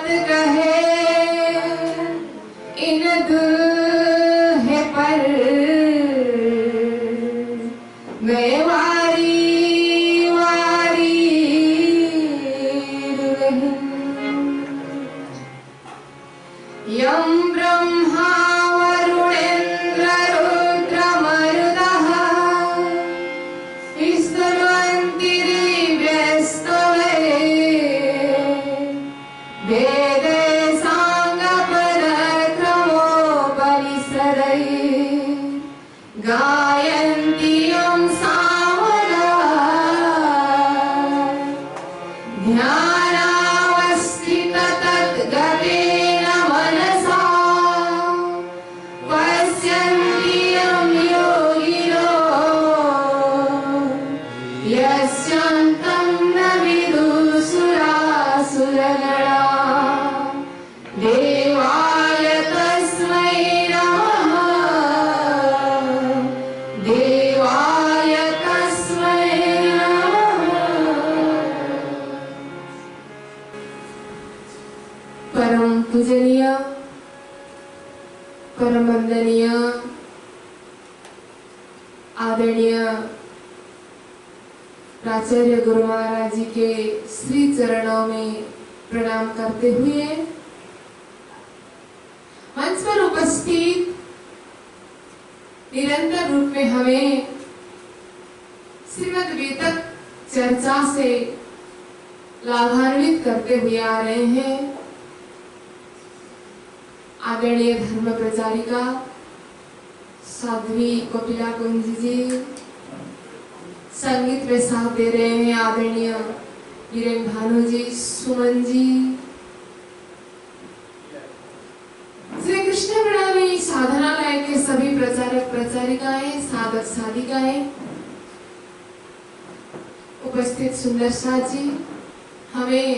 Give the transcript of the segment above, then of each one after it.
मत कहे इन दुल्हे पर मैं वारी वारी दुल्हन। यम ब्रह्मा वरुणेन्द्र रुद्र मरुदः स्तुवन्ति दिव्यस्तवे वेदे साङ्गपदक्रमोपनिषदैः गायन्ति यं सामगाः ध्यानावस्थित तद्गतेन मनसा पश्यन्ति यं योगिनो यस्यान्तं न विदुषुरासुरगणा। देवाय तस्मै नमः देवाय तस्मै नमः। परम पूजनीय परम वंदनीय आदरणीय प्राचार्य गुरु महाराज जी के श्री चरणों में प्रणाम करते हुए मंच पर उपस्थित निरंतर रूप में हमें श्रीमद् वेदक चर्चा से लाभान्वित करते हुए आ रहे हैं आदरणीय धर्म प्रचारिका साध्वी कपिला कुंज जी, संगीत में साथ दे रहे हैं आदरणीय वीरेन भानु जी, सुमन जी, श्री कृष्ण प्रणामी साधनालय के सभी प्रचारक प्रचारिकाएं, साधक साधिकाएं, उपस्थित सुंदर साथ जी, हमें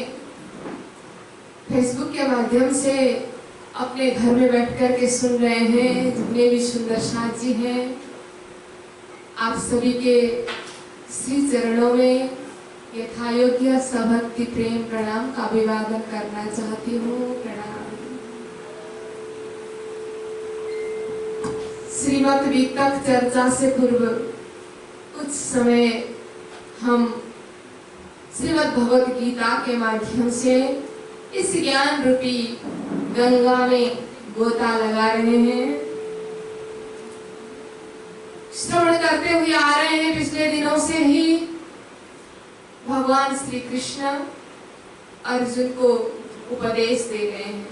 फेसबुक के माध्यम से अपने घर में बैठकर के सुन रहे हैं जितने भी सुंदर साथ जी हैं, आप सभी के श्री चरणों में यथायोग्य सभक्ति प्रेम प्रणाम का अभिवादन करना चाहती हूँ। प्रणाम। श्रीमद् वेदक चर्चा से पूर्व कुछ समय हम श्रीमद् भगवद गीता के माध्यम से इस ज्ञान रूपी गंगा में गोता लगा रहे हैं, श्रवण करते हुए आ रहे हैं। पिछले दिनों से ही भगवान श्री कृष्ण अर्जुन को उपदेश दे रहे हैं।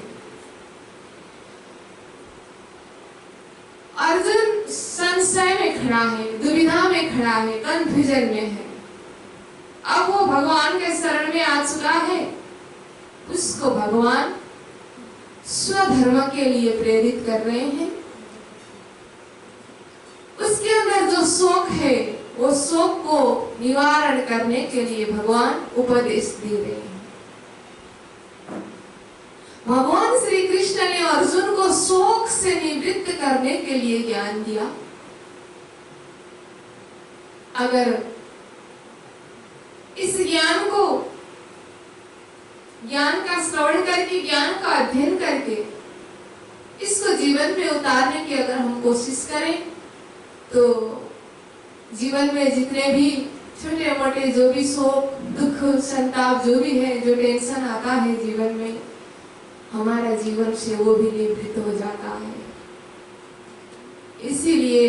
अर्जुन संशय में खड़ा है, दुविधा में खड़ा है, कंफ्यूजन में है। अब वो भगवान के शरण में आ चुका है, उसको भगवान स्वधर्म के लिए प्रेरित कर रहे हैं। उसके अंदर जो शोक है वो शोक को निवारण करने के लिए भगवान उपदेश दे रहे हैं। भगवान श्री कृष्ण ने अर्जुन को शोक से निवृत्त करने के लिए ज्ञान दिया। अगर इस ज्ञान का श्रवण करके, ज्ञान का अध्ययन करके इसको जीवन में उतारने की अगर हम कोशिश करें तो जीवन में जितने भी छोटे मोटे जो भी शोक दुख संताप जो भी है, जो टेंशन आता है जीवन में, हमारा जीवन से वो भी निवृत्त हो जाता है। इसीलिए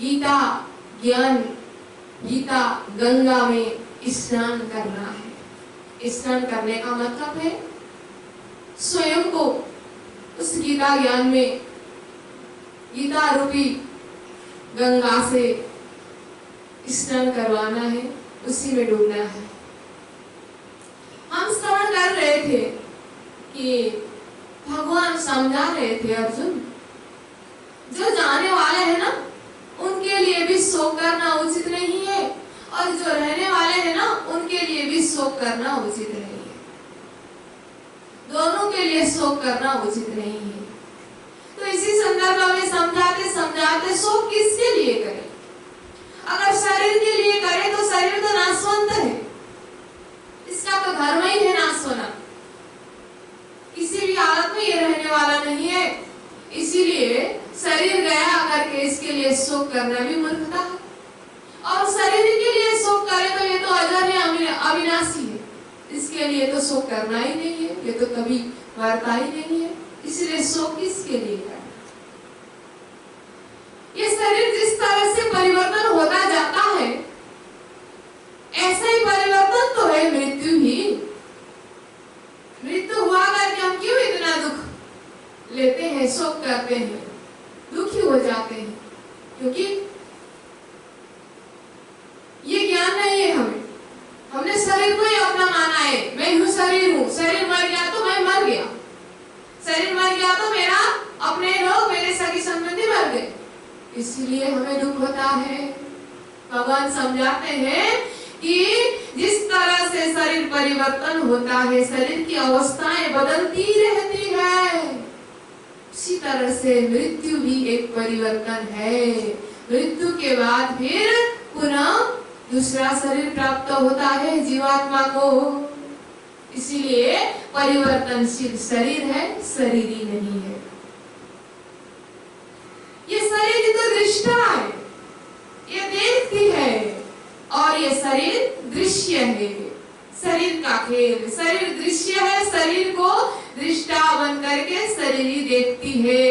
गीता ज्ञान, गीता गंगा में स्नान करना है। स्नान करने का मतलब है स्वयं को उस गीता ज्ञान में, गीता रूपी गंगा से स्नान करवाना है, उसी में डूबना है। हम श्रवण कर रहे थे कि भगवान समझा रहे थे अर्जुन, जो जाने वाले हैं ना उनके लिए भी शोक करना उचित नहीं है, और जो रहने वाले हैं ना उनके लिए भी शोक करना उचित नहीं है। दोनों के लिए शोक करना उचित नहीं है। तो इसी संदर्भ में समझाते समझाते शोक किसके लिए करें? अगर शरीर के लिए करें तो शरीर तो नाशवंत है, इसका तो धर्म ही है नाश होना। इसके लिए शोक करना भी मूर्खता है। और शरीर के लिए शोक करे तो ये तो अजर है, अविनाशी है, इसके लिए तो शोक करना ही नहीं है, ये तो कभी मरता ही नहीं है, इसलिए शोक किसके लिए करना। ये शरीर जिस तरह से परिवर्तन होता जाता है, ऐसा ही परिवर्तन तो है मृत्यु ही। मृत्यु हुआ करके हम क्यों इतना दुख लेते हैं, शोक करते हैं, दुखी हो जाते हैं? क्योंकि ये ज्ञान नहीं है हमें। हमने शरीर को ही अपना माना है, मैं हूँ शरीर हूँ, शरीर मर गया तो मैं मर गया, शरीर मर गया तो मेरा अपने लोग, मेरे सगी संबंधी मर गए, इसलिए हमें दुख होता है। भगवान समझाते हैं कि जिस तरह से शरीर परिवर्तन होता है, शरीर की अवस्थाएं बदलती रहती है, उसी तरह से मृत्यु भी एक परिवर्तन है। मृत्यु के बाद फिर पुनः दूसरा शरीर प्राप्त होता है जीवात्मा को। इसीलिए परिवर्तनशील शरीर है, शरीर ही नहीं है। ये शरीर तो दृष्टा है, ये देखती है, और ये शरीर दृश्य है। शरीर का खेल, शरीर दृश्य है, शरीर को दृष्टा बन करके शरीर ही देखती है।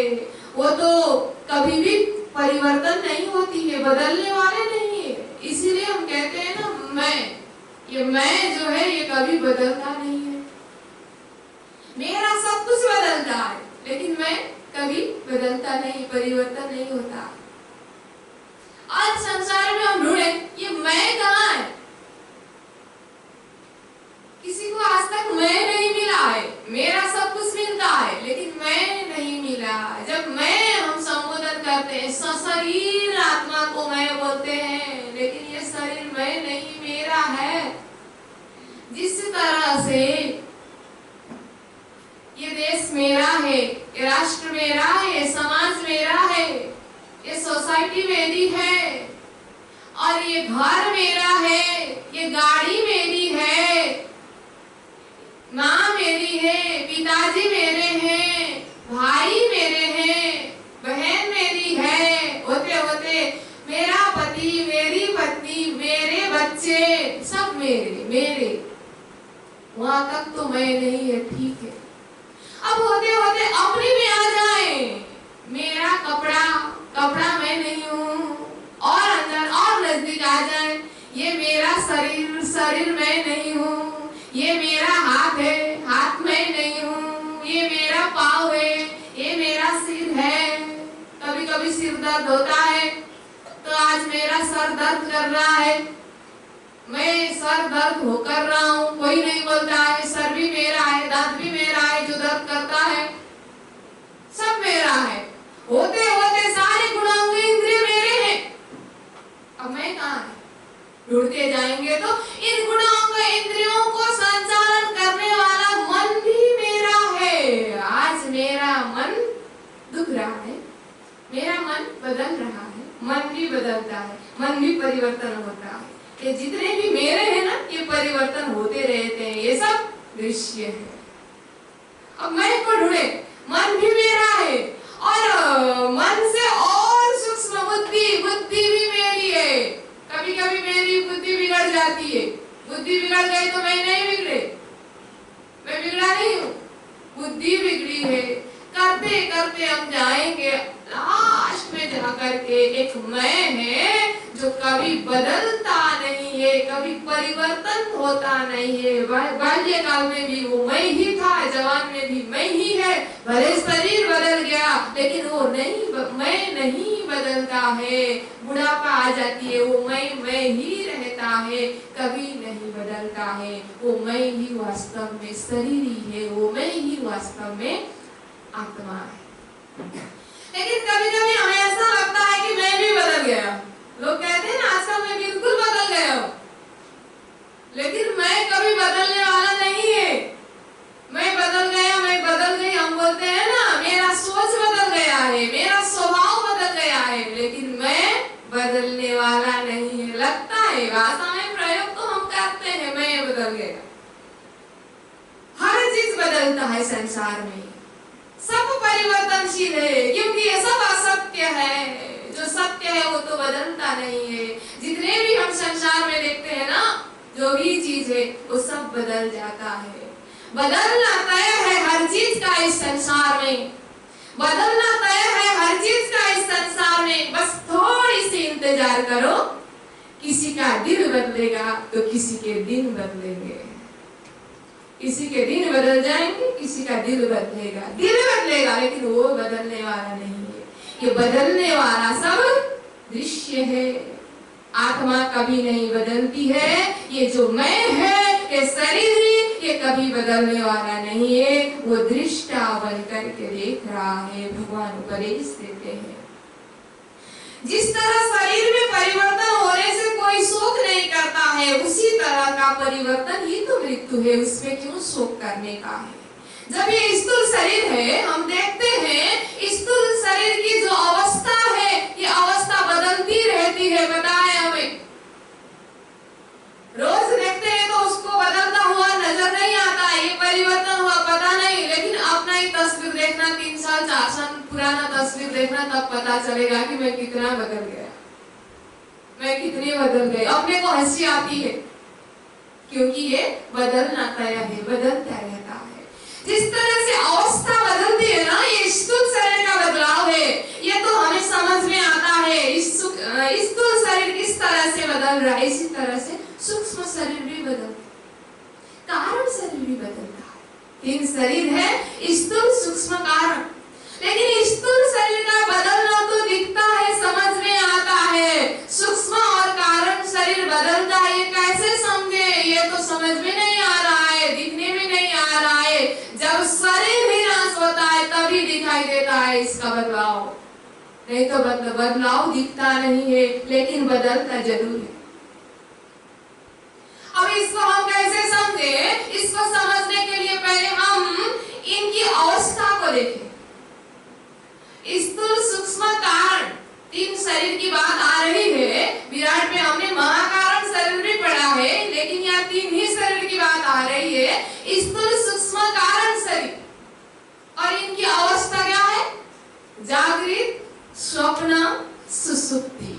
वो तो कभी भी परिवर्तन नहीं होती है, बदलने वाले नहीं है। इसीलिए हम कहते हैं ना, ये मैं जो है ये कभी बदलता नहीं है। मेरा सब कुछ बदलता है, लेकिन मैं कभी बदलता नहीं, परिवर्तन नहीं होता। आज संसार में हम ढूंढे, ये मैं कहाँ है? किसी को आज तक मैं नहीं मिला है। मेरा सब कुछ मिलता है, लेकिन मैं नहीं मिला। जब मैं हम संबोधन करते हैं, सशरीर आत्मा को मैं बोलते हैं, लेकिन ये शरीर मैं नहीं, मेरा है। जिस तरह से ये देश मेरा है, ये राष्ट्र मेरा है, ये समाज मेरा है, ये सोसाइटी मेरी है, और ये घर मेरा है, ये गाड़ी मेरी है, माँ मेरी है, पिताजी मेरे हैं, भाई मेरे हैं, बहन मेरी है, होते होते मेरा पति, मेरी पत्नी, मेरे बच्चे, सब मेरे। वहां तक तो मैं नहीं है, ठीक है। अब होते होते अपनी में आ जाए, मेरा कपड़ा मैं नहीं हूँ, और अंदर और नजदीक आ जाए, ये मेरा शरीर मैं नहीं हूँ, ये मेरा हाथ है, हाथ मैं नहीं हूँ, ये मेरा पाँव है, ये मेरा सिर है। कभी कभी सिर दर्द होता है, तो आज मेरा सर दर्द कर रहा है, मैं सर दर्द हो कर रहा हूँ, कोई नहीं बोलता है। सर भी मेरा है, दांत भी मेरा है, जो दर्द करता है सब मेरा है। होते होते सारे गुणांग इंद्रिय मेरे हैं। अब मैं कहाँ है? ढूंढते जाएंगे तो इन गुणांग इंद्रियों को संचालन करने वाला मन भी मेरा है। आज मेरा मन दुख रहा है, मेरा मन बदल रहा है, मन भी बदलता है, मन भी परिवर्तन होता है। ये जितने भी मेरे हैं ना, ये परिवर्तन होते रहते हैं, ये सब दृश्य है। अब मैं को ढूंढे, मन भी मेरा है, और मन से और सूक्ष्म बुद्धि भी मेरी है। कभी कभी मेरी बुद्धि बिगड़ जाती है। बुद्धि बिगड़ गई तो मैं नहीं बिगड़े, मैं बिगड़ा नहीं हूँ, बुद्धि बिगड़ी है। करते करते हम जाएंगे लास्ट में जाकर के एक मैं है जो कभी बदलता नहीं है, कभी परिवर्तन होता नहीं है। बाल्यकाल में भी वो मैं ही था, जवान में भी मैं ही है, भले शरीर बदल गया लेकिन वो मैं नहीं बदलता है। बुढ़ापा आ जाती है, वो मैं ही रहता है, कभी नहीं बदलता है। वो मैं ही वास्तव में शरीर ही है, वो मैं ही वास्तव में आत्मा है। लेकिन कभी कभी हमें ऐसा लगता है कि मैं भी बदल गया। लोग कहते हैं ना, आजकल मैं बिल्कुल बदल गया हूँ, लेकिन मैं कभी बदलने वाला नहीं है। मैं बदल गया, मैं बदल गई, हम बोलते हैं ना, मेरा सोच बदल गया है, मेरा स्वभाव बदल गया है, लेकिन मैं बदलने वाला नहीं है। लगता है, भाषा में प्रयोग तो हम करते हैं, मैं बदल गया। हर चीज बदलता है संसार में, सब परिवर्तनशील है, क्योंकि ये सब असत्य है। जो जो सत्य है वो तो बदलता नहीं है। जितने भी हम संसार में देखते हैं ना, जो भी चीज है वो सब बदल जाता है। बदलना तय है हर चीज का इस संसार में, बदलना तय है हर चीज का इस संसार में। बस थोड़ी सी इंतजार करो, किसी का दिल बदलेगा तो किसी के दिन बदलेंगे। किसी के दिन बदल जाएंगे, किसी का दिल बदलेगा। दिल बदलेगा लेकिन वो बदलने वाला नहीं है। ये बदलने वाला सब दृश्य है। आत्मा कभी नहीं बदलती है। ये जो मैं है, ये शरीर, ये कभी बदलने वाला नहीं है। वो दृष्टा बन करके देख रहा है। भगवान उपदेश देते हैं, जिस तरह शरीर में परिवर्तन होने से कोई शोक नहीं करता है, उसी तरह का परिवर्तन ही तो मृत्यु है। उसमें क्यों शोक करने का है? जब ये स्थूल शरीर है, हम देखते हैं स्थूल शरीर की जो अवस्था है, ये अवस्था बदलती रहती है। पता है हमें, रोज देखते हैं तो उसको बदलता हुआ नजर नहीं आता है, ये परिवर्तन हुआ पता नहीं। लेकिन अपना ही तस्वीर देखना, 3 साल 4 साल पुराना तस्वीर देखना, तब पता चलेगा कि मैं कितना बदल गया, मैं कितनी बदल गई। अपने को हंसी आती है, क्योंकि ये बदलना तय है, बदलता रहता है। जिस तरह से अवस्था बदलती है ना, ये स्थूल शरीर का बदलाव है। ये तो हमें समझ में आता है। स्थूल शरीर किस तरह से बदल रहा है, इसी तरह से सूक्ष्म शरीर भी बदलता है, कारण शरीर भी बदलता है। 3 शरीर है, स्थूल सूक्ष्म कारण। लेकिन स्थूल शरीर का बदलना तो दिखता है, समझ में आता है। सूक्ष्म और कारण शरीर बदलता है, ये कैसे समझे? ये तो समझ में नहीं आ रहा है, दिखने में नहीं आ रहा है। जब शरीर भी नाश होता है तभी दिखाई देता है इसका बदलाव, नहीं तो बदलाव दिखता नहीं है, लेकिन बदलता जरूर है। अब इसको हम कैसे समझे? इसको समझने के लिए पहले हम इनकी अवस्था को देखें। स्थूल सूक्ष्म कारण 3 शरीर की बात आ रही है। विराट में हमने महाकारण शरीर भी पढ़ा है, लेकिन यहाँ 3 ही शरीर की बात आ रही है, स्थूल सूक्ष्म कारण शरीर। और इनकी अवस्था क्या है? जागृत, स्वप्न, सुसुप्ति।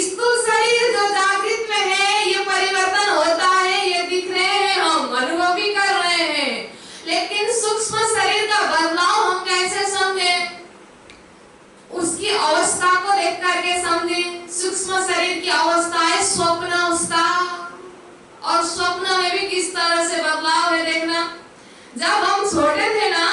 स्थूल शरीर जो जागृत में है, ये परिवर्तन होता है, ये दिख रहे हैं, हम अनुभव भी कर रहे हैं। लेकिन सूक्ष्म शरीर का बदलाव हम कैसे समझे? उसकी अवस्था को देख करके समझे। सूक्ष्म शरीर की अवस्था है स्वप्न उसका, और स्वप्न में भी किस तरह से बदलाव है देखना। जब हम छोटे थे ना,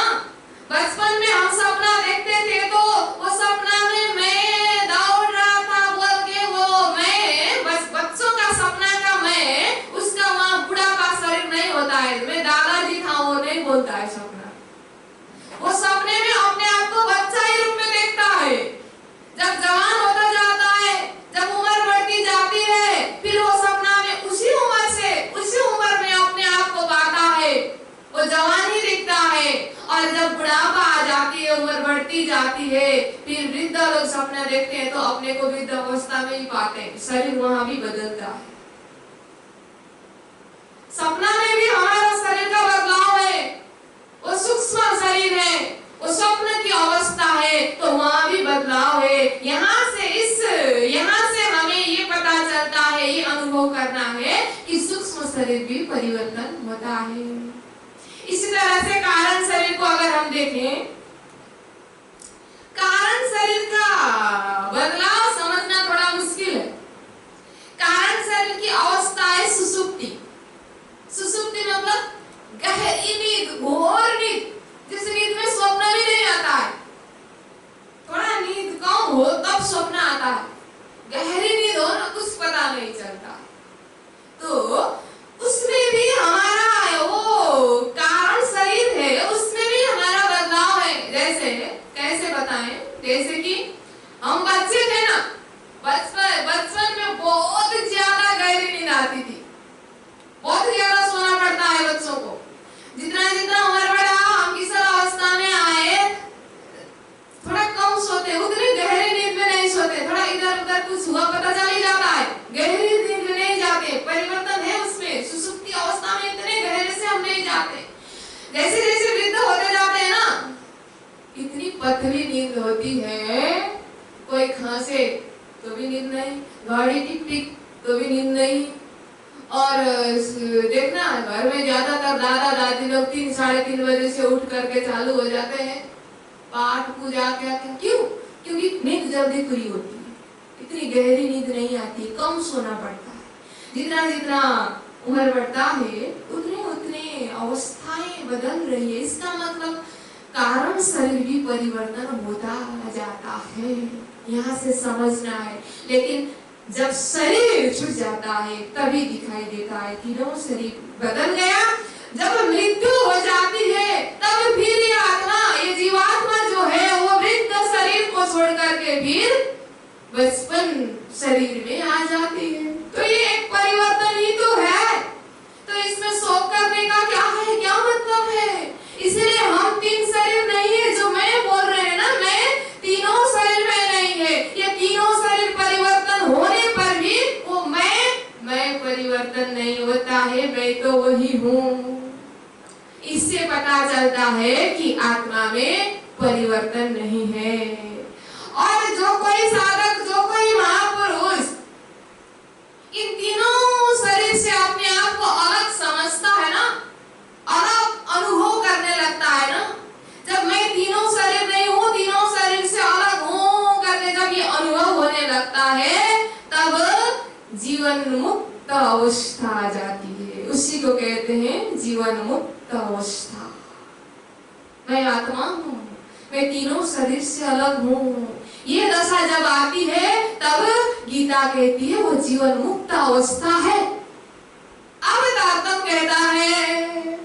बचपन में हम सपना देखते थे, तो वो सपना में मैं दौड़ रहा था बोल के, वो मैं बच्चों का सपना का मैं, उसका वहाँ बुढ़ापा शरीर नहीं होता है, मैं दादाजी था, वो नहीं बोलता है सपना। वो सपने में अपने आप को बच्चा ही रूप में देखता है। जब जवान होता जाता है, जब उम्र बढ़ती जाती है, फिर वो सपना में उसी उम्र से, उसी उम्र में अपने आप को पाता है, वो जवान ही दिखता है। और जब बुढ़ापा आ जाती है, उम्र बढ़ती जाती है, फिर वृद्ध लोग सपना देखते हैं तो अपने को वृद्ध अवस्था में ही पाते हैं। शरीर वहां भी बदलता है। सपना में भी हमारा शरीर का बदलाव है, वो सूक्ष्म शरीर है, वो स्वप्न की अवस्था है, तो वहां भी बदलाव है। यहाँ से हमें ये पता चलता है, ये अनुभव करना है कि सूक्ष्म शरीर भी परिवर्तन होता है। इसी तरह से कारण शरीर को अगर हम देखें, कारण शरीर का बदलाव समझना थोड़ा मुश्किल है। कारण शरीर की अवस्था है सुसुप्ति। सुसुप्ति मतलब गहरी नींद, घोर नींद, जिस नींद में स्वप्न भी नहीं आता है। थोड़ा नींद कम हो तब स्वप्न आता है, गहरी नींद हो ना कुछ पता नहीं चलता। तो उसमें भी हमारा वो कारण शरीर है, उसमें भी हमारा बदलाव है। जैसे कैसे बताएं? जैसे कि हम बच्चे थे ना, बचपन में बहुत ज्यादा गहरी नींद आती थी, बहुत ज्यादा सोना पड़ता है बच्चों को। जितना जितना उम्र बढ़ा, हम किशोर अवस्था में आए, थोड़ा कम सोते, उतनी गहरी नींद में नहीं सोते, थोड़ा इधर उधर कुछ हुआ पता चल ही जाता है, गहरी नींद में नहीं जाते। परिवर्तन है उसमें, सुसुप्ति अवस्था में इतने गहरे से हम नहीं जाते। जैसे जैसे वृद्ध होते जाते हैं ना, इतनी पतली नींद होती है, कोई खांसे तो भी नींद नहीं, गाड़ी टिक टिक तो भी नींद नहीं। और देखना घर में ज्यादातर दादा दादी लोग 3 साढ़े 3 बजे से उठ करके चालू हो जाते हैं पाठ पूजा क्या क्या। क्यों? क्योंकि नींद जल्दी पूरी होती है, इतनी गहरी नींद नहीं आती, कम सोना पड़ता है। जितना जितना उम्र बढ़ता है उतने उतने अवस्थाएं बदल रही है। इसका मतलब कारण शरीर भी परिवर्तन होता जाता है, यहाँ से समझना है। लेकिन जब शरीर छूट जाता है तभी दिखाई देता है तीनों शरीर बदल गया। जब मृत्यु हो जाती है तब फिर ये आत्मा, ये जीवात्मा जो है वो वृद्ध शरीर को छोड़ करके फिर बचपन शरीर में आ जाती है। तो ये एक परिवर्तन ही तो है। तो इसमें शोक करने का क्या है, क्या मतलब है? इसलिए हम 3 शरीर नहीं है जो मैं बोल रहे हैं ना, मैं तीनों शरीर में नहीं है। ये तीनों शरीर परिवर्तन होने पर भी वो मैं परिवर्तन नहीं होता है, मैं तो वही हूँ। इससे पता चलता है कि आत्मा में परिवर्तन नहीं है। और जो कोई साधक, जो कोई महापुरुष इन तीनों शरीर से अपने आप को अलग समझता है ना, अलग अनुभव करने लगता है ना, जब मैं तीनों शरीर नहीं हूँ, तीनों शरीर से अलग हूँ करके जब ये अनुभव होने लगता है तब जीवन मुक्त अवस्था आ जाती है। उसी को कहते हैं जीवन मुक्त अवस्था। मैं आत्मा हूँ, मैं तीनों शरीर से अलग हूँ, ये दशा जब आती है तब गीता कहती है वो जीवन मुक्त अवस्था है। अब तारतम कहता है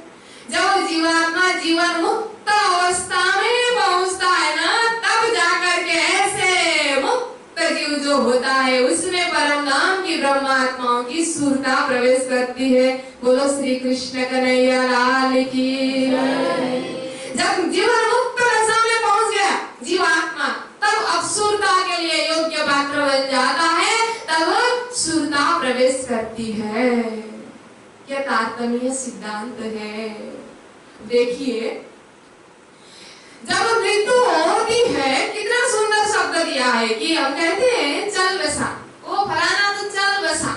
जब जीवात्मा जीवन मुक्त अवस्था में पहुंचता है ना, तब जाकर के ऐसे मुक्त जीव जो होता है उसमें परम नाम की ब्रह्मात्माओं की सुरता प्रवेश करती है। बोलो श्री कृष्ण कन्हैया लाल की। जब जीवन मुक्त दशा में पहुंच गया जीवात्मा, तब अब सुरता के लिए योग्य पात्र बन जाता है, तब सुरता प्रवेश करती है। यह तारतम्य सिद्धांत है। देखिए जब मृत्यु होती है, कितना सुंदर शब्द दिया है कि हम कहते हैं चल बसा, वो फलाना तो चल बसा,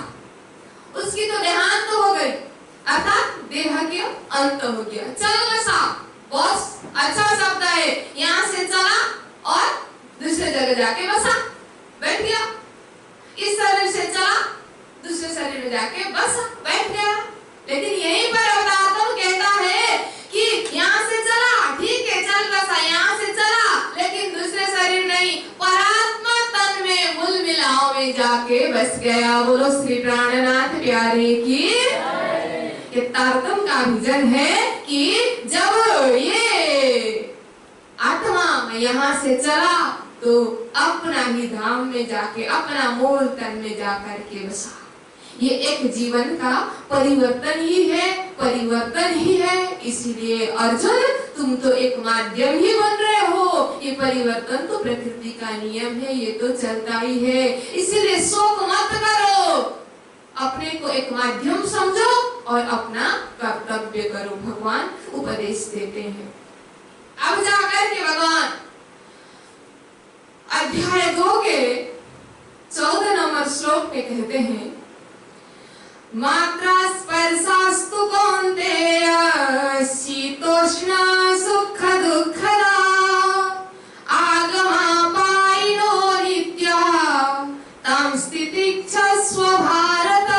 उसकी तो देहांत हो गई, अर्थात देह के अंत हो गया। चल बसा बहुत अच्छा शब्द है, यहाँ से चला और दूसरे जगह जाके बसा, बैठ गया। इस शरीर से चला, दूसरे शरीर में जाके बसा, बैठ गया। लेकिन यहीं पर अवतार कहता है कि यहाँ से चला, ठीक है चल बसा, यहाँ से चला, लेकिन दूसरे शरीर नहीं, परात्मा तन में मूल मिलाओ में जाके बस गया। बोलो श्री प्राणनाथ प्यारे की। ये तारतम का विजन है कि जब ये आत्मा यहाँ से चला तो अपना ही धाम में जाके, अपना मूल तन में जाकर के बसा। ये एक जीवन का परिवर्तन ही है, परिवर्तन ही है। इसीलिए अर्जुन तुम तो एक माध्यम ही बन रहे हो। ये परिवर्तन तो प्रकृति का नियम है, ये तो चलता ही है। इसीलिए शोक मत करो, अपने को एक माध्यम समझो और अपना कर्तव्य करो। भगवान उपदेश देते हैं। अब जाकर के भगवान अध्याय 2 के 14 नंबर श्लोक में कहते हैं, मात्रा स्पर्शास्तु कौन्तेय शीतोष्ण सुख दुःखदा आगमापायिनो नित्यः तं स्थितिच्छस्व भारत।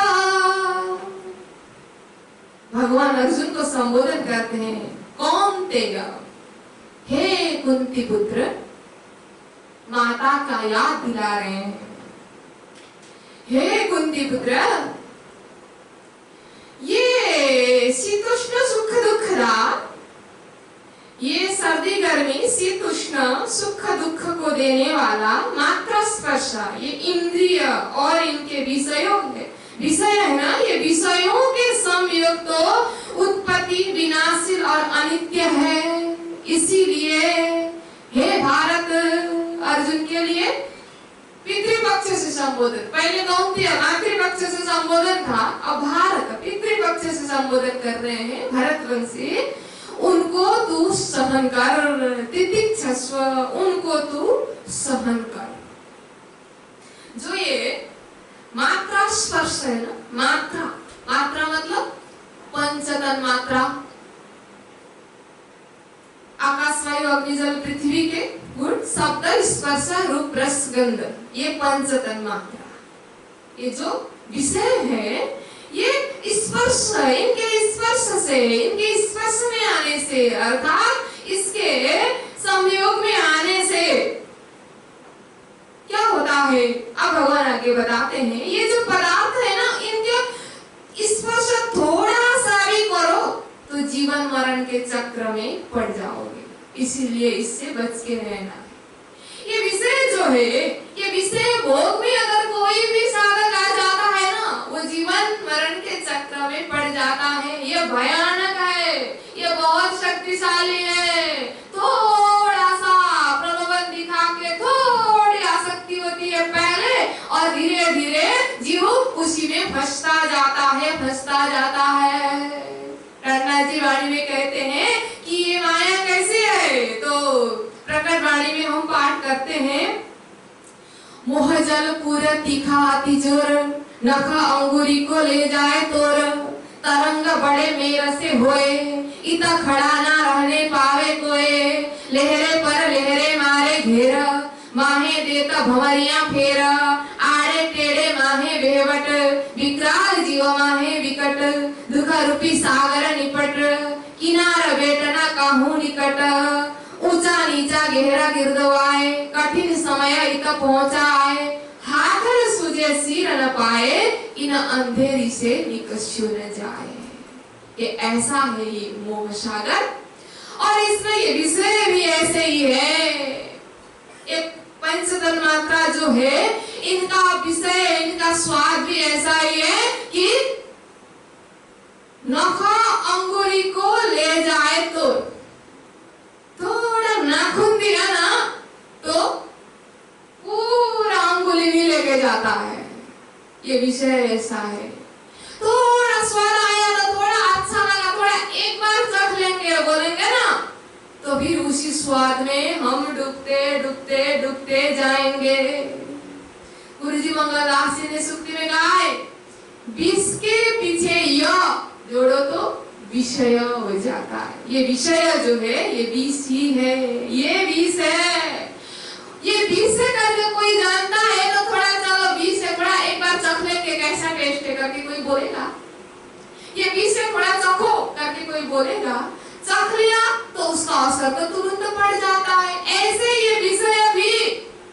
भगवान अर्जुन को संबोधन करते हैं, कौन्तेय, हे कुंती पुत्र, माता का याद दिला रहे हैं। हे कुंती पुत्र, ये शीतोष्ण सुख दुःखदा, ये सर्दी गर्मी शीतोष्ण सुख दुख को देने वाला मात्र स्पर्श, ये इंद्रिय और इनके विषयों है, विषय है ना, ये विषयों के संयोग तो उत्पत्ति विनाशील और अनित्य है। इसीलिए हे भारत, अर्जुन के लिए पितृपक्ष से संबोधन, पहले कौन्तेय मातृपक्ष से संबोधन था, अब भारत पितृपक्ष से संबोधन कर रहे हैं भरतवंशी। उनको तू सहन कर, तितिक्षस्व, उनको तू सहन कर। जो ये मात्रा स्पर्श है ना, मात्रा, मात्रा मतलब पंचतन मात्रा, आकाश वायु अग्नि जल पृथ्वी के गुण, शब्द स्पर्श रूप रस गंध, ये पंचतन मात्रा, ये जो विषय है ये स्पर्श, इनके स्पर्श से, इनके स्पर्श में आने से अर्थात इसके संयोग में आने से क्या होता है, अब भगवान आगे बताते हैं। ये जो पदार्थ है ना, इनके स्पर्श थोड़ा सा भी करो तो जीवन मरण के चक्र में पड़ जाओगे, इसीलिए इससे बच के रहना। ये विषय जो है, ये विषय भोग में अगर कोई भी साधक आ जाता है ना, वो जीवन मरण के चक्र में पड़ जाता है। ये भयानक है, ये बहुत शक्तिशाली है। थोड़ा सा प्रलोभन दिखा के थोड़ी आसक्ति होती है पहले, और धीरे धीरे जीव उसी में फंसता जाता है, फंसता जाता है। रत्ना जी वाणी में कहते हैं कि ये माया कैसी है, तो प्रकट वाणी में हम पाठ करते हैं, मोह जल पूरा तीखा अति जोर, नखा अंगूरी को ले जाए तोर, तरंग बड़े मेर से होए, इता खड़ा ना रहने पावे कोए, लहरे पर लहरे मारे घेर, माहे देता भंवरिया फेर, आड़े टेढ़े माहे बेवट, विकराल जीव माहे विकट, दुख रूपी सागर निपट, किनार बेटना काहू निकट, ऊंचा नीचा गहरा गिरदवाए, कठिन समय इत पहुंचाए, हाथ न सूझे सिर न पाए, इन अंधेरी से निकस्यु न जाए। ये ऐसा है ये मोह सागर, और इसमें ये विषय भी ऐसे ही है। एक पंचतन मात्रा जो है, इनका विषय, इनका स्वाद भी ऐसा ही है कि नखा अंगूरी को ले जाए तो थोड़ा नाखून दिया ना तो पूरा अंगुली भी लेके जाता है। ये विषय ऐसा है। थोड़ा स्वाद आया तो थोड़ा अच्छा लगा, थोड़ा एक बार चख लेंगे बोलेंगे ना, तो फिर उसी स्वाद में हम डूबते डूबते डूबते जाएंगे। गुरुजी मंगलदास जी ने सूक्ति में कहा है, विष के पीछे य जोड़ो तो विषय हो जाता है। ये विषय जो है ये विष ही है, ये विष है। ये विष है करके कोई जानता है तो थोड़ा चलो विष है, थोड़ा एक बार चख लेंगे कैसा टेस्ट है करके कोई बोलेगा। ये विष है, थोड़ा चखो करके कोई बोलेगा, चख लिया तो उसका असर तो तुरंत पड़ जाता है। ऐसे ये विषय भी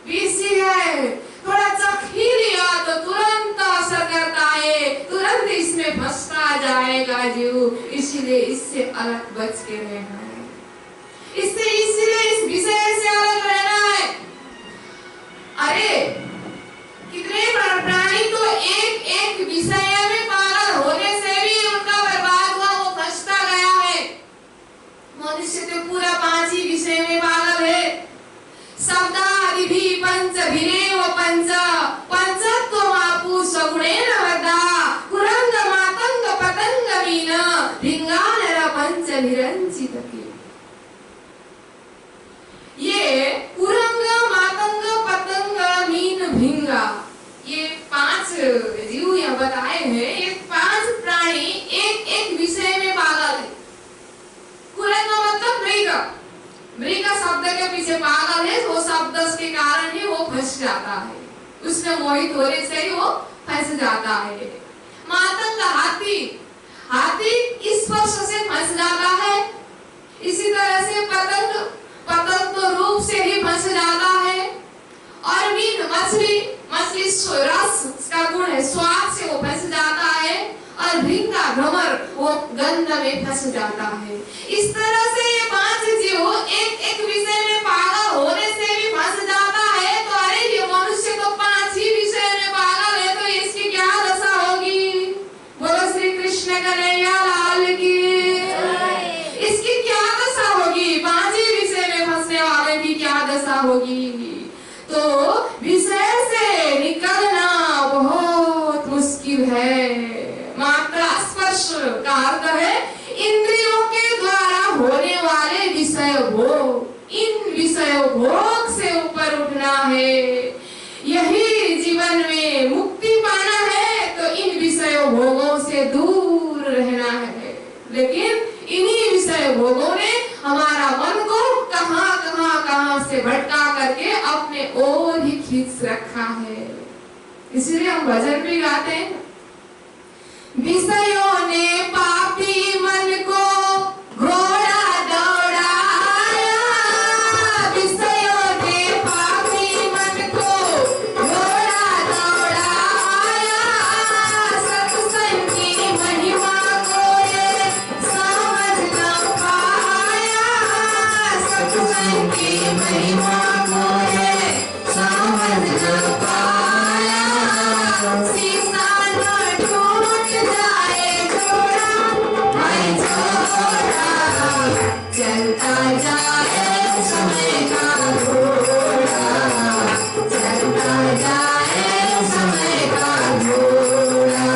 विष ही है, थोड़ा चख ही लिया तो तुरंत असर करता है, तुरंत इसमें फंसता जाएगा जीव। इसीलिए इससे अलग बच के रहना है, इसीलिए इस विषय से अलग रहना है। अरे कितने प्राणी तो एक एक विषय में पागल होने से भी उनका बर्बाद हुआ, वो फंसता गया है। मनुष्य तो पूरा 5 ही विषय में पागल है। शब्दादि भी पंच भिरेव पंच, पंचत्वमापु सगुणेन वदा, कुरंग मातंग पतंग मीन, भिंगानर पंच निरंचित के। ये कुरंग मातंग पतंग मीन भिंगा, ये 5 जीव यहाँ बताए हैं। ये 5 प्राणी एक एक विषय में पागल है। कुरंग मतलब मृग, मृग शब्द के पीछे पागल है, वो शब्द के कारण ही वो फंस जाता है, उसमें मोहित होने से ही वो फंस जाता है। मातंग हाथी, हाथी स्पर्श से फंस जाता है। इसी तरह से पतंग, पतंग तो रूप से ही फंस जाता है। और मीन मछली, मछली रस का गुण है, स्वाद से वो फंस जाता है। और भिंगा भ्रमर, वो गंध में फंस जाता है। इस तरह से ये 5 जीव एक एक विषय में पागल होने से भी फंस जाता है। तो अरे ये मनुष्य तो 5 ही विषय में पागल है, तो इसकी क्या दशा होगी? बोलो श्री कृष्ण कन्हैया लाल की। इसकी क्या दशा होगी? 5 ही विषय में फंसने वाले की क्या दशा होगी? तो विषय से निकलना बहुत मुश्किल है। मात्रा स्पर्श का अर्थ है इंद्रियों के द्वारा होने हमारा मन को कहां से भटका करके अपने ओर ही खींच रखा है। इसलिए हम भजन भी गाते हैं, विषयों ने पापी मन को घोड़ा दौड़ाया, विषयों ने पापी मन को घोड़ा दौड़ाया, सत्संग की महिमा को ये समझ न पाया, सत्संग की महिमा को ये समझ न पाया, सीसा न टूट जाए जोड़ा भाई जोड़ा, चलता जाए समय का घोड़ा, चलता जाए समय का घोड़ा,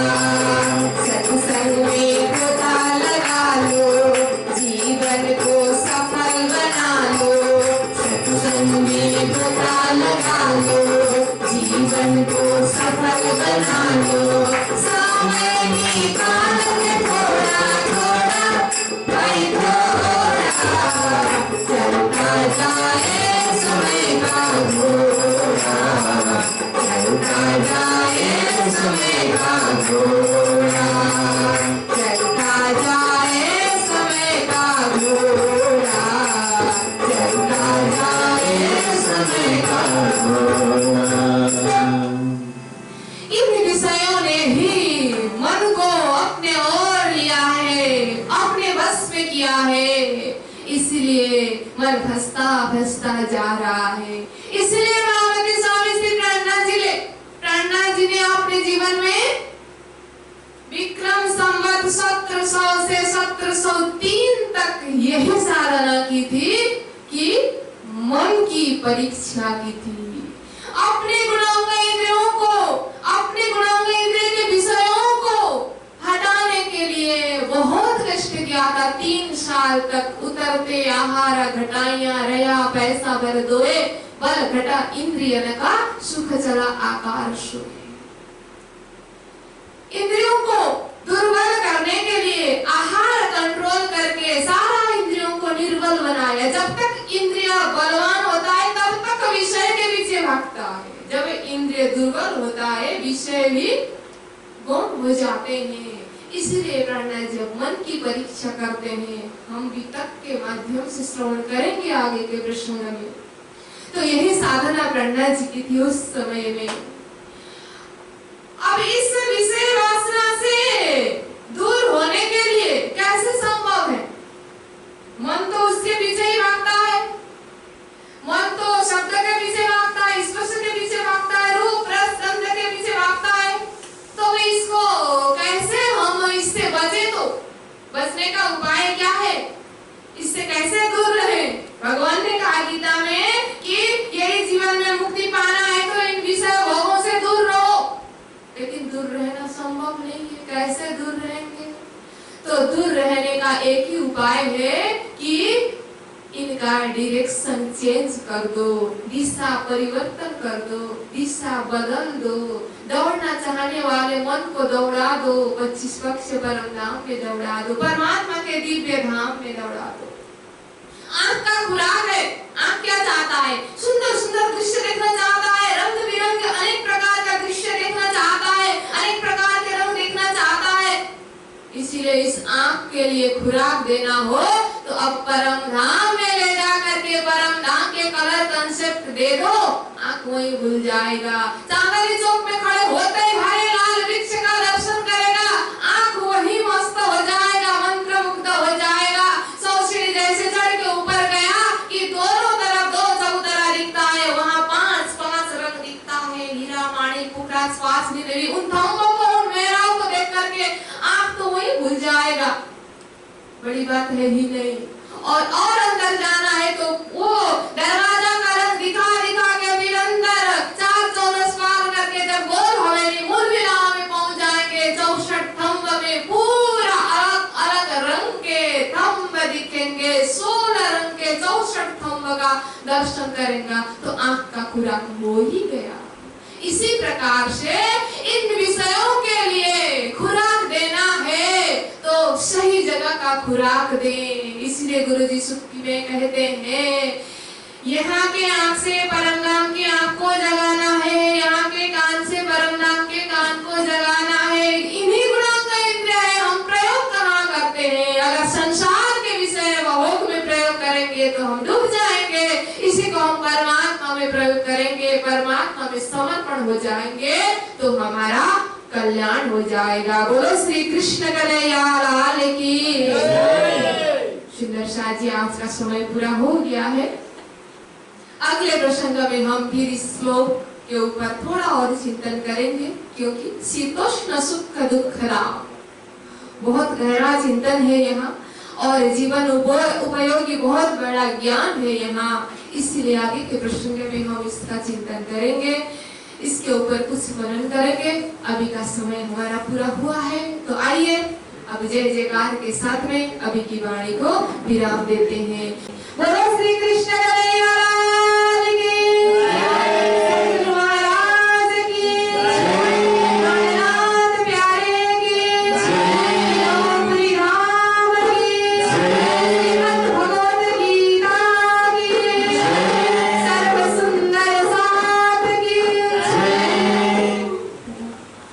सत्संग में गोता लगा लो, जीवन को सफल बना लो, सत्संग में गोता लगा लो, जीवन को सफल बना लो, समय निकाल के थोड़ा थोड़ा भाई थोड़ा, चलता जाए समय का घोड़ा, चलता जाए समय का घोड़ा, चलता जाए समय का घोड़ा, चलता जाए समय का घोड़ा। इन विषयों ने ही मन को अपने ओर लिया है, अपने बस में किया है, इसलिए मन फंसता जा रहा है। इसलिए महामती स्वामी श्री प्रणनाथ जी ने अपने जीवन में विक्रम संवत 1700 से 1703 तक यही साधना की थी कि मन की परीक्षा की थी। अपने गुणांग इंद्रियों को, अपने गुणांग इंद्रिय के विषयों को हटाने के लिए बहुत कष्ट किया था। 3 साल तक उतरते आहार घटाइया रया पैसा भर दोए, बल घटा इंद्रिय का सुख चला आकार सोए। इंद्रियों को दुर्बल करने के लिए आहार कंट्रोल करके सारा इंद्रियों को निर्बल बनाया। जब तक इंद्रिय बलवान होता है तब तक विषय के पीछे भागता है, जब इंद्रिय दुर्बल होता है विषय भी गुम हो जाते हैं। इसलिए प्रणनाथ जी मन की परीक्षा करते हैं। हम वितक के माध्यम से श्रवण करेंगे आगे के प्रश्नों में। तो यही साधना प्रणनाथ जी की थी उस समय में। अब इस विषय वासना से दूर होने के लिए कैसे संभव है? मन तो उसके पीछे ही भागता है, मन तो शब्द के पीछे भागता है, स्पर्श के पीछे भागता है, रूप रस गंध के पीछे भागता है। तो इसको कैसे हम इससे बचे? तो बचने का उपाय क्या है? इससे कैसे दूर रहे? भगवान ने कहा गीता में कि यही जीवन में मुक्ति पाना है तो इन विषय भोगों से दूर रहो। लेकिन दूर रहना संभव नहीं है। कैसे दूर रहेंगे? तो दूर रहने का एक ही उपाय है कि इनका डायरेक्शन चेंज कर दो, दिशा परिवर्तन कर दो, दिशा बदल दो। दौड़ना चाहने वाले मन को दौड़ा दो, 25 पक्ष परम धाम में दौड़ा दो, परमात्मा के दिव्य धाम में दौड़ा दो। आंख का खुराक है। आंख क्या चाहता है? सुंदर सुंदर दृश्य देखना चाहता है, रंग बिरंगे अनेक प्रकार का दृश्य देखना चाहता है, अनेक प्रकार के रंग देखना चाहता है। इसीलिए इस आंख के लिए खुराक देना हो तो अब परम धाम में ले जा करके परम धाम के कलर कंसेप्ट दे दो, आंख वही भूल जाएगा। चांदनी चौक में खड़े होते ही हरे लाल वृक्ष का दर्शन करेगा, आंख वही मस्त हो जाएगा, मंत्र मुग्ध हो जाएगा। सौसीढ़ी जैसे चढ़ के ऊपर गया कि दोनों तरफ दो चबूतरा दिखता है, वहाँ 5 रंग दिखता है, हीरा माणिक पुखराज स्वासनी देवी। उन थम्बों को, उन मेहराब को देख करके आंख तो वही भूल जाएगा, बड़ी बात है ही नहीं। और अंदर जाना है तो वो दरवाजा का रंग दिखा दिखा के फिर अंदर 4 चौरस पार करके जब गोल हवेली मूल विराम में पहुंच जाएंगे, 64 थम्ब में पूरा अलग अलग रंग के थम्ब दिखेंगे, 16 रंग के 64 थम्ब का दर्शन करेंगे तो आंख का खुराक हो ही गया। इसी प्रकार से इन विषयों के लिए खुराक देना है तो सही जगह का खुराक दें। इसी इसलिए गुरु जी सुक्ति में कहते हैं, यहाँ के आँख से परम धाम की आँख को जगाना है, यहाँ के कान से परम धाम के कान को जगाना है। इन्हीं गुणों का इंद्रिय है, हम प्रयोग कहाँ करते हैं? अगर संसार के विषय भोग में प्रयोग करेंगे तो हम डूब जाएंगे। इसी को हम परमात्मा में प्रयोग करेंगे, परमात्मा में समर्पण हो जाएंगे तो हमारा कल्याण हो जाएगा। बोलो श्री कृष्ण कन्हैया लाल की। सुंदर शाह जी, आज का समय पूरा हो गया है। अगले प्रसंग में हम फिर इस श्लोक के ऊपर थोड़ा और चिंतन करेंगे, क्योंकि शीतोष्ण सुख दुख राम बहुत गहरा चिंतन है यहाँ और जीवन उपयोगी बहुत बड़ा ज्ञान है यहाँ। इसलिए आगे के प्रसंग में हम इसका चिंतन करेंगे, इसके ऊपर कुछ मनन करेंगे। अभी का समय हमारा पूरा हुआ है, तो आइए अब जय जयकार के साथ में अभी की वाणी को विराम देते हैं। बोलो श्री कृष्ण।